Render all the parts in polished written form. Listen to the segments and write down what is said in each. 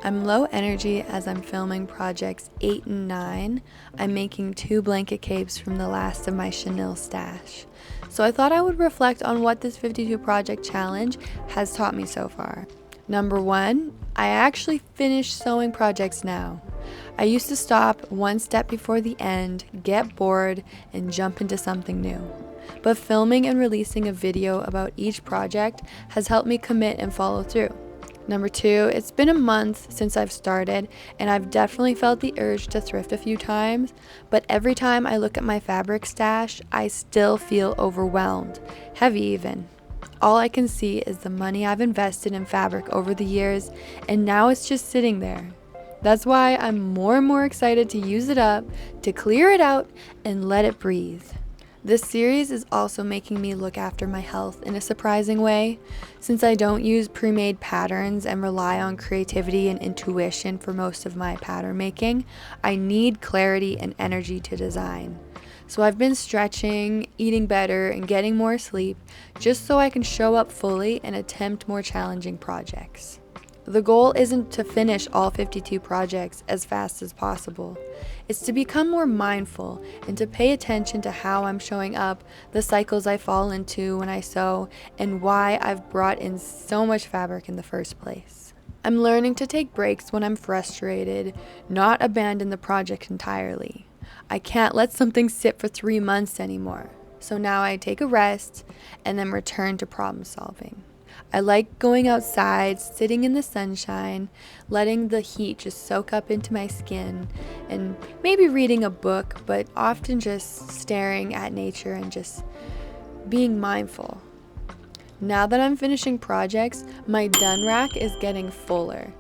I'm low energy as I'm filming projects 8 and 9. I'm making 2 blanket capes from the last of my chenille stash. So I thought I would reflect on what this 52 project challenge has taught me so far. Number 1, I actually finished sewing projects now. I used to stop one step before the end, get bored, and jump into something new. But filming and releasing a video about each project has helped me commit and follow through. Number 2, it's been a month since I've started, and I've definitely felt the urge to thrift a few times, but every time I look at my fabric stash, I still feel overwhelmed, heavy even. All I can see is the money I've invested in fabric over the years, and now it's just sitting there. That's why I'm more and more excited to use it up, to clear it out, and let it breathe. This series is also making me look after my health in a surprising way. Since I don't use pre-made patterns and rely on creativity and intuition for most of my pattern making, I need clarity and energy to design. So I've been stretching, eating better, and getting more sleep just so I can show up fully and attempt more challenging projects. The goal isn't to finish all 52 projects as fast as possible. It's to become more mindful and to pay attention to how I'm showing up, the cycles I fall into when I sew, and why I've brought in so much fabric in the first place. I'm learning to take breaks when I'm frustrated, not abandon the project entirely. I can't let something sit for 3 months anymore. So now I take a rest and then return to problem solving. I like going outside, sitting in the sunshine, letting the heat just soak up into my skin, and maybe reading a book, but often just staring at nature and just being mindful. Now that I'm finishing projects, my done rack is getting fuller,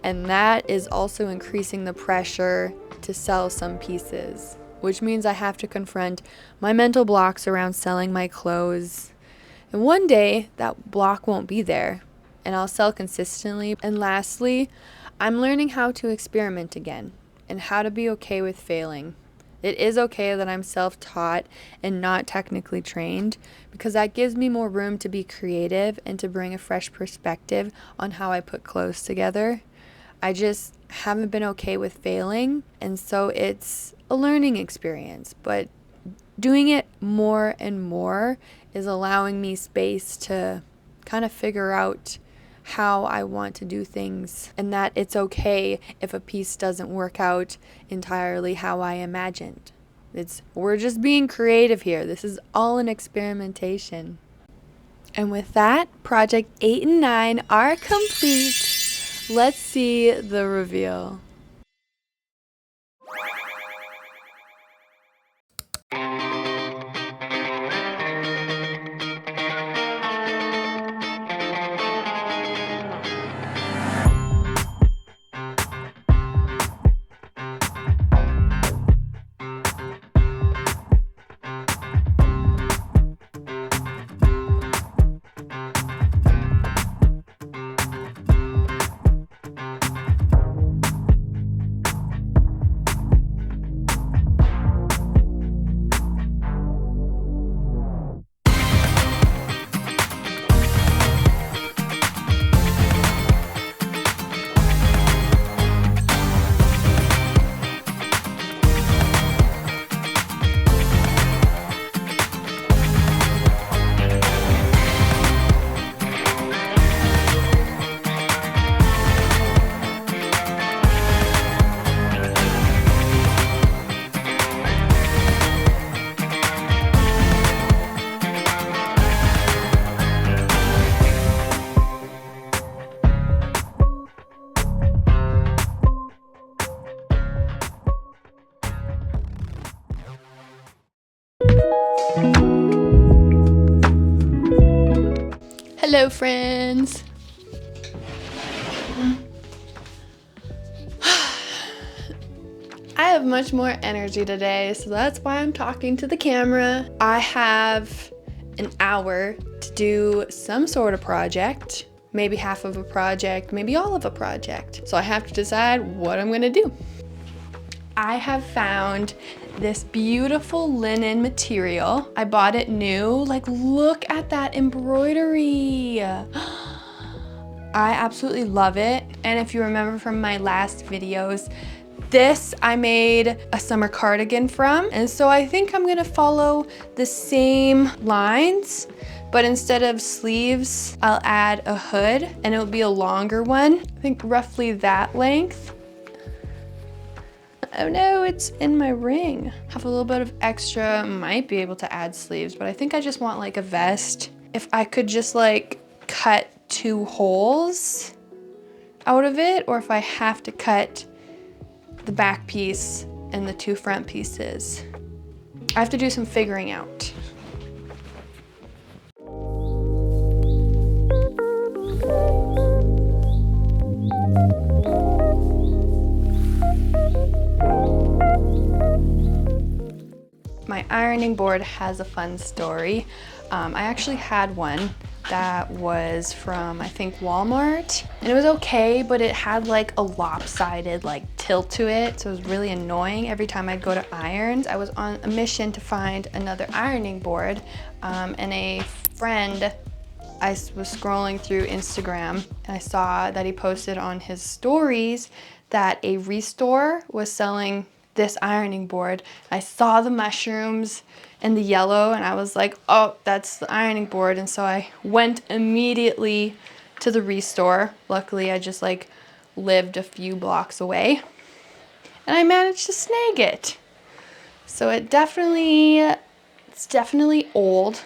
and that is also increasing the pressure to sell some pieces, which means I have to confront my mental blocks around selling my clothes. And one day, that block won't be there, and I'll sell consistently. And lastly, I'm learning how to experiment again, and how to be okay with failing. It is okay that I'm self-taught and not technically trained, because that gives me more room to be creative and to bring a fresh perspective on how I put clothes together. I just haven't been okay with failing, and so it's a learning experience, but doing it more and more is allowing me space to kind of figure out how I want to do things, and that it's okay if a piece doesn't work out entirely how I imagined. We're just being creative here. This is all an experimentation. And with that, project 8 and 9 are complete. Let's see the reveal. Hello, friends. I have much more energy today, so that's why I'm talking to the camera. I have an hour to do some sort of project, maybe half of a project, maybe all of a project. So I have to decide what I'm gonna do. I have found this beautiful linen material. I bought it new. Like, look at that embroidery. I absolutely love it. And if you remember from my last videos, this I made a summer cardigan from. And so I think I'm gonna follow the same lines, but instead of sleeves, I'll add a hood and it'll be a longer one. I think roughly that length. Oh no, it's in my ring. Have a little bit of extra, might be able to add sleeves, but I think I just want like a vest. If I could just like cut 2 holes out of it, or if I have to cut the back piece and the 2 front pieces. I have to do some figuring out. My ironing board has a fun story. I actually had one that was from, I think, Walmart, and it was okay, but it had like a lopsided like tilt to it, so it was really annoying. Every time I'd go to irons, I was on a mission to find another ironing board, and a friend, I was scrolling through Instagram and I saw that he posted on his stories that a Restore was selling this ironing board. I saw the mushrooms and the yellow and I was like, oh, that's the ironing board. And so I went immediately to the Restore. Luckily, I just like lived a few blocks away and I managed to snag it. So it's definitely old.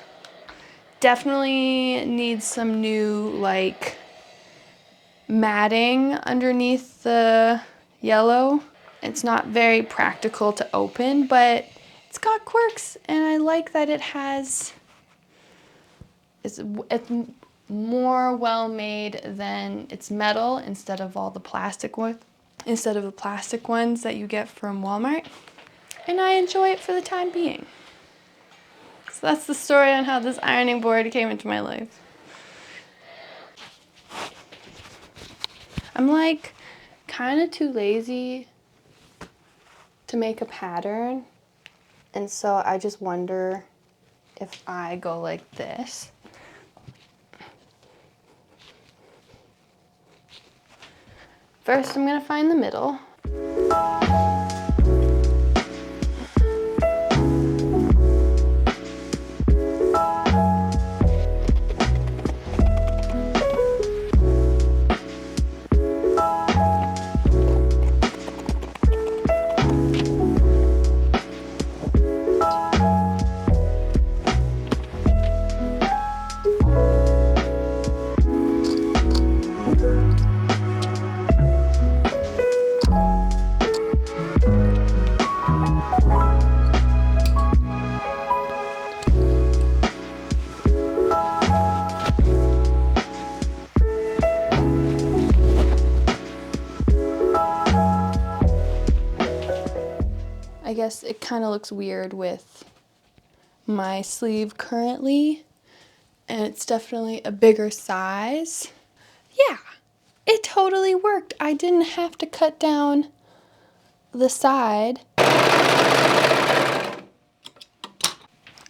Definitely needs some new like matting underneath the yellow. It's not very practical to open, but it's got quirks and I like that it's more well made than it's metal instead of the plastic ones that you get from Walmart. And I enjoy it for the time being. So that's the story on how this ironing board came into my life. I'm like kind of too lazy to make a pattern, and so I just wonder if I go like this. First, I'm gonna find the middle. I guess it kind of looks weird with my sleeve currently, and it's definitely a bigger size. Yeah, it totally worked. I didn't have to cut down the side.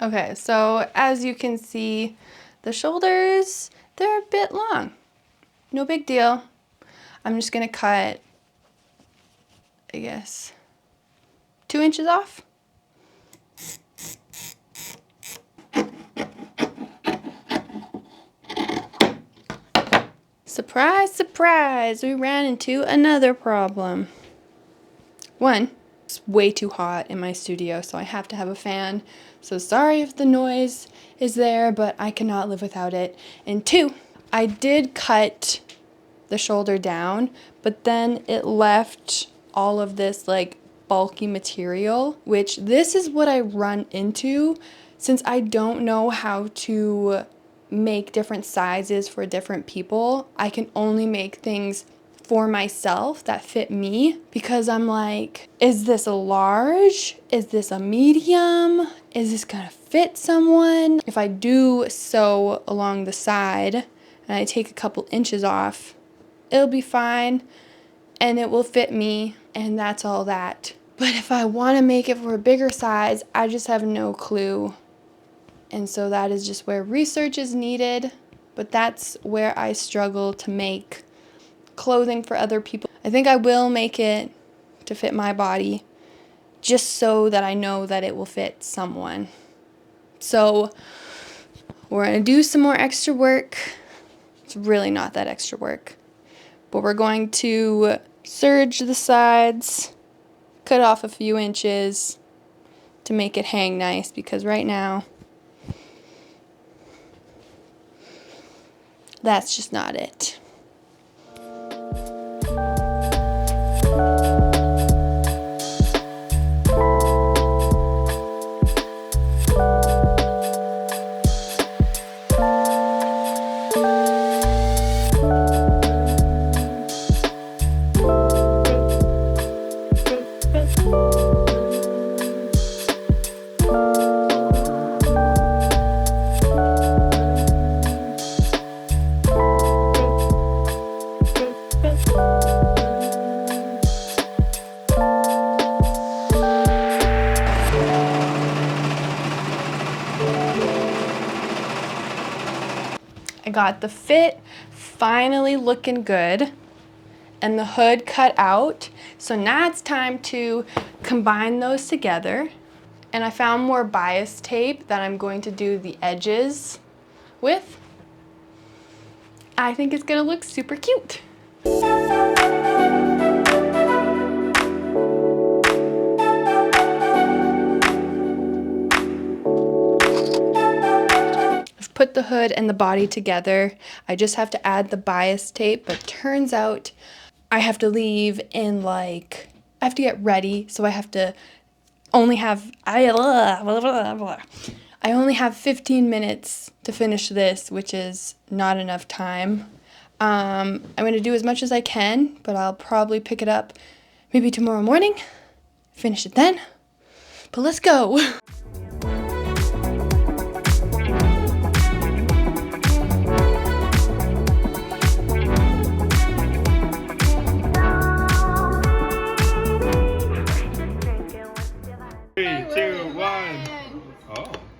Okay, so as you can see, the shoulders, they're a bit long. No big deal. I'm just gonna cut, I guess, 2 inches off. Surprise, surprise, we ran into another problem. One, it's way too hot in my studio, so I have to have a fan. So sorry if the noise is there, but I cannot live without it. And 2, I did cut the shoulder down, but then it left all of this like bulky material, which this is what I run into since I don't know how to make different sizes for different people. I can only make things for myself that fit me because I'm like, is this a large? Is this a medium? Is this gonna fit someone? If I do sew along the side and I take a couple inches off, it'll be fine and it will fit me, and that's all that. But if I want to make it for a bigger size, I just have no clue. And so that is just where research is needed. but that's where I struggle to make clothing for other people. I think I will make it to fit my body, just so that I know that it will fit someone. So we're going to do some more extra work. It's really not that extra work. But we're going to serge the sides, cut off a few inches to make it hang nice, because right now that's just not it. I got the fit finally looking good and the hood cut out. So now it's time to combine those together. And I found more bias tape that I'm going to do the edges with. I think it's gonna look super cute. Put the hood and the body together. I just have to add the bias tape, but turns out I have to leave in I have to get ready, so I have to only have, I only have 15 minutes to finish this, which is not enough time. I'm going to do as much as I can, but I'll probably pick it up maybe tomorrow morning, finish it then, but let's go.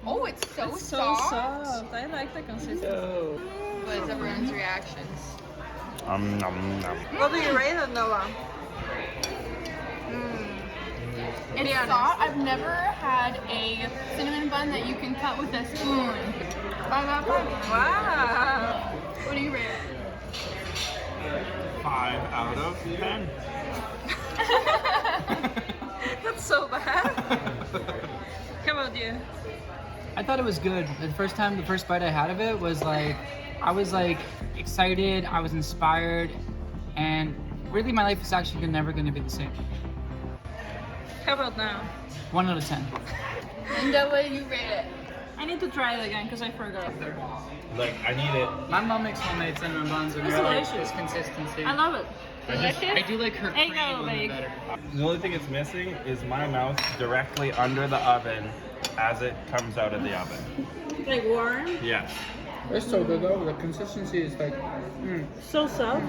Oh, it's so soft. I like the consistency. What is everyone's reactions? What do you rate it, Noah? It's soft. I've never had a cinnamon bun that you can cut with a spoon. 5 out of 5. Wow. What do you rate it? 5 out of 10. That's so bad. How about you? I thought it was good. The first bite I had of it was I was excited, I was inspired, and really my life is actually never going to be the same. How about now? 1 out of 10. Linda, what do you rate it? I need to try it again because I forgot. I need it. My mom makes homemade cinnamon buns and I like this consistency. I love it. I do like her cream a little better. The only thing it's missing is my mouth directly under the oven as it comes out of the oven. Like warm? Yes. It's so good though. The consistency is So soft.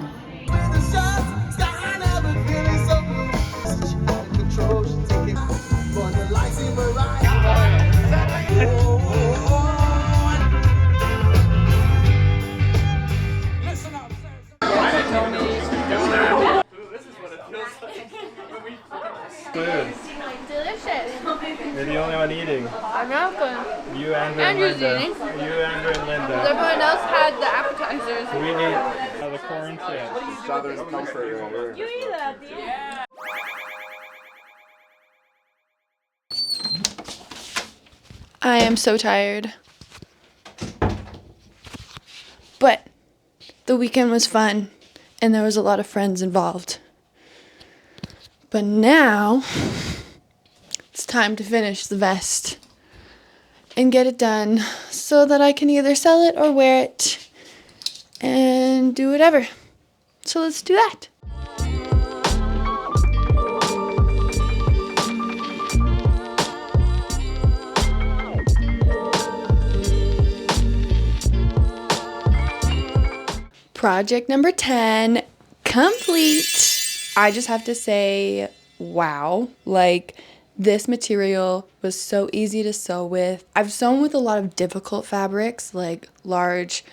Food. Delicious. You're the only one eating. I'm not good. You, Andrew, and Andrew's Linda. eating. You, Andrew, and Linda. Everyone else had the appetizers. We ate the corn chips. Southern comfort right here. You eat that, yeah. I am so tired. But the weekend was fun and there was a lot of friends involved. But now it's time to finish the vest and get it done so that I can either sell it or wear it and do whatever. So let's do that. Project number 10 complete. I just have to say, wow, this material was so easy to sew with. I've sewn with a lot of difficult fabrics, like large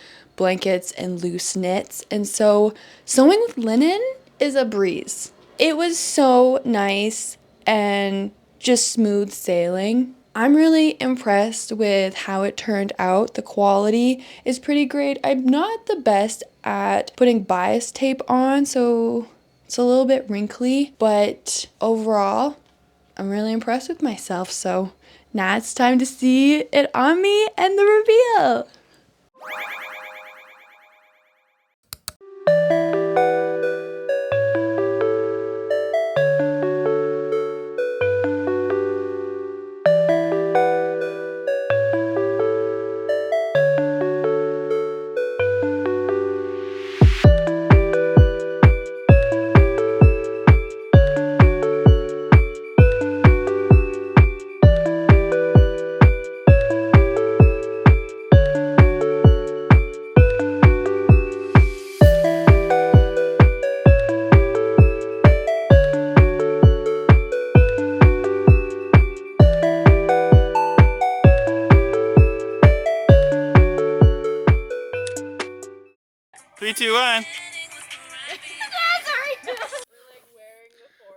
blankets and loose knits. And so sewing with linen is a breeze. It was so nice and just smooth sailing. I'm really impressed with how it turned out. The quality is pretty great. I'm not the best at putting bias tape on, so it's a little bit wrinkly, but overall, I'm really impressed with myself. So now it's time to see it on me and the reveal. Three, two, one.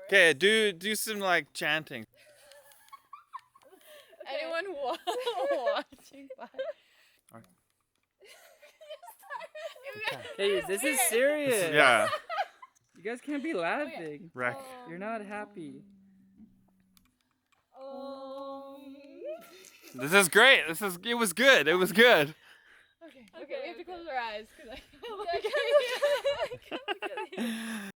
Okay, do some like chanting. Anyone watching? Hey, this is serious. Yeah. You guys can't be laughing. Wreck. You're not happy. This is great. It was good. It was good. Okay, we have to close our eyes.